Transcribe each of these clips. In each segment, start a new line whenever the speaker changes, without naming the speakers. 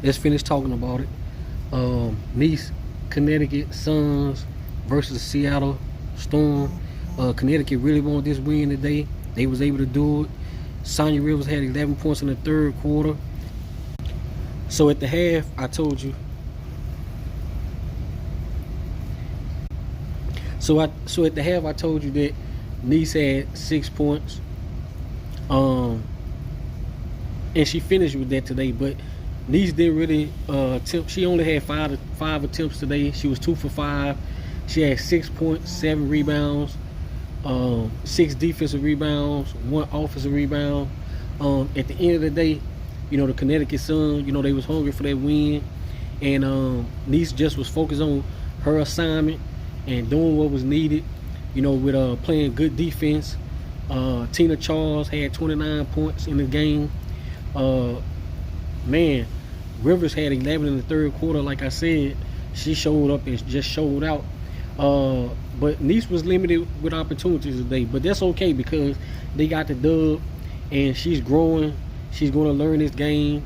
let's finish talking about it. Nice, Connecticut Suns versus the Seattle Storm. Connecticut really wanted this win today. They was able to do it. Sonya Rivers had 11 points in the third quarter. So at the half, I told you. So at the half, I told you that Nice had 6 points. And she finished with that today, but Nice didn't really attempt. She only had five attempts today. She was 2 for 5. She had 6 points, 7 rebounds, 6 defensive rebounds, 1 offensive rebound. At the end of the day, the Connecticut Sun, they was hungry for that win, and Nice just was focused on her assignment and doing what was needed, with playing good defense. Tina Charles had 29 points in the game. Man, Rivers had 11 in the third quarter. Like I said, she showed up and just showed out. But Nice was limited with opportunities today. But that's okay because they got the dub, and she's growing. She's going to learn this game,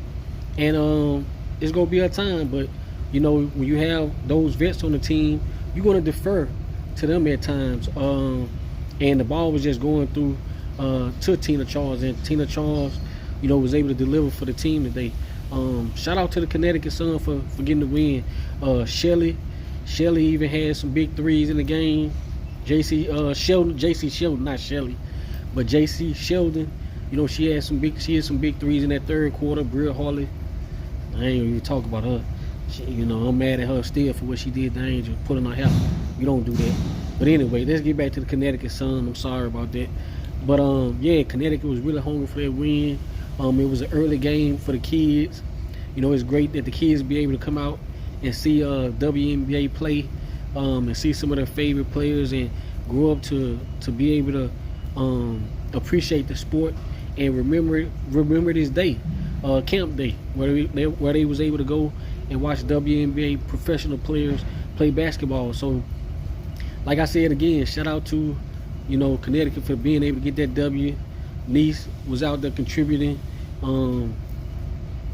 and it's going to be her time. But when you have those vets on the team, you're going to defer to them at times. And the ball was just going through to Tina Charles, and Tina Charles, was able to deliver for the team today. Shout out to the Connecticut Sun for getting the win. Shelly even had some big threes in the game. JC Sheldon, not Shelly, but JC Sheldon. She had some big threes in that third quarter. Bria Harley, I ain't even talk about her. I'm mad at her still for what she did to Angel, pulling her hair. You don't do that. But anyway, let's get back to the Connecticut Sun. I'm sorry about that. But yeah, Connecticut was really hungry for that win. It was an early game for the kids. It's great that the kids be able to come out and see WNBA play, and see some of their favorite players, and grow up to be able to appreciate the sport and remember this day, camp day, where they was able to go and watch WNBA professional players play basketball. So, like I said again, shout out to Connecticut for being able to get that W. Nice was out there contributing.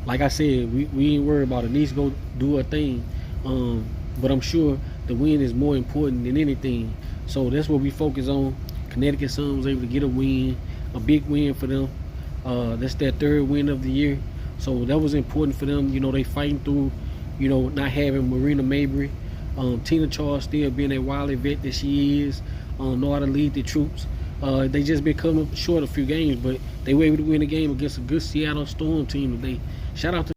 Like I said, we ain't worried about it. Nice go do her thing. But I'm sure the win is more important than anything. So that's what we focus on. Connecticut Sun was able to get a win, a big win for them. That's their third win of the year. So that was important for them. They fighting through, not having Marina Mabry. Tina Charles still being a wily vet that she is, know how to lead the troops. They just been coming short a few games, but they were able to win the game against a good Seattle Storm team today. Shout out to